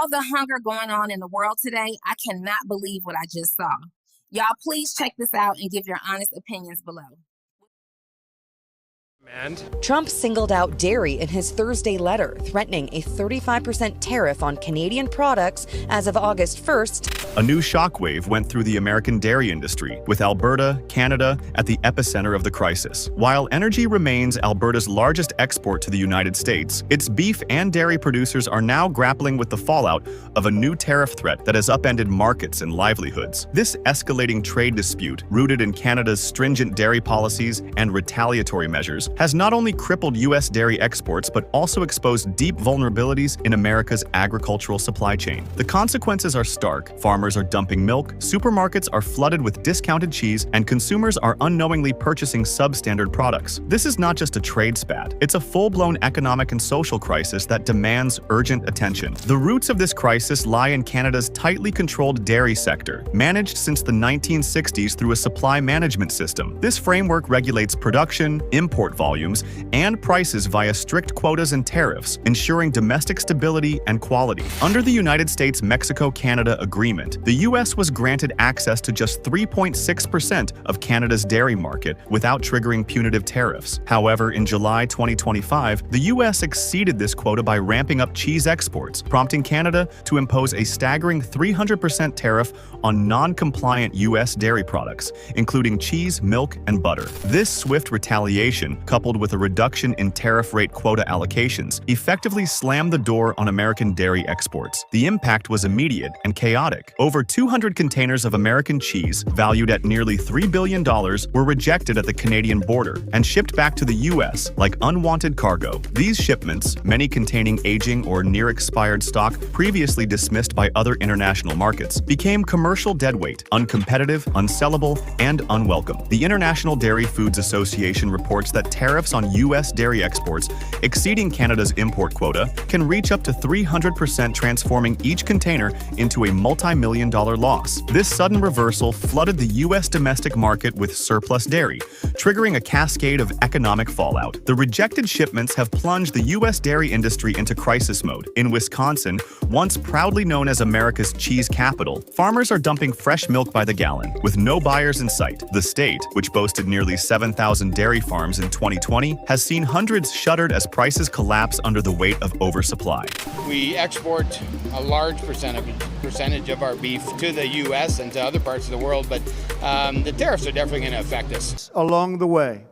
all the hunger going on in the world today, I cannot believe what I just saw. Y'all, please check this out and give your honest opinions below. Trump singled out dairy in his Thursday letter, threatening a 35% tariff on Canadian products as of August 1st. A new shockwave went through the American dairy industry, with Alberta, Canada, at the epicenter of the crisis. While energy remains Alberta's largest export to the United States, its beef and dairy producers are now grappling with the fallout of a new tariff threat that has upended markets and livelihoods. This escalating trade dispute, rooted in Canada's stringent dairy policies and retaliatory measures, has not only crippled U.S. dairy exports but also exposed deep vulnerabilities in America's agricultural supply chain. The consequences are stark. Farmers are dumping milk, supermarkets are flooded with discounted cheese, and consumers are unknowingly purchasing substandard products. This is not just a trade spat, it's a full-blown economic and social crisis that demands urgent attention. The roots of this crisis lie in Canada's tightly controlled dairy sector, managed since the 1960s through a supply management system. This framework regulates production, import volumes, and prices via strict quotas and tariffs, ensuring domestic stability and quality. Under the United States-Mexico-Canada Agreement, the U.S. was granted access to just 3.6% of Canada's dairy market without triggering punitive tariffs. However, in July 2025, the U.S. exceeded this quota by ramping up cheese exports, prompting Canada to impose a staggering 300% tariff on non-compliant U.S. dairy products, including cheese, milk, and butter. This swift retaliation, coupled with a reduction in tariff rate quota allocations, effectively slammed the door on American dairy exports. The impact was immediate and chaotic. Over 200 containers of American cheese, valued at nearly $3 billion, were rejected at the Canadian border and shipped back to the U.S. like unwanted cargo. These shipments, many containing aging or near-expired stock previously dismissed by other international markets, became commercial deadweight, uncompetitive, unsellable, and unwelcome. The International Dairy Foods Association reports that tariffs on U.S. dairy exports exceeding Canada's import quota can reach up to 300%, transforming each container into a multi-million-dollar loss. This sudden reversal flooded the U.S. domestic market with surplus dairy, triggering a cascade of economic fallout. The rejected shipments have plunged the U.S. dairy industry into crisis mode. In Wisconsin, once proudly known as America's cheese capital, farmers are dumping fresh milk by the gallon, with no buyers in sight. The state, which boasted nearly 7,000 dairy farms in 2020, has seen hundreds shuttered as prices collapse under the weight of oversupply. We export a large percentage of our beef to the U.S. and to other parts of the world, but the tariffs are definitely going to affect us. Along the way,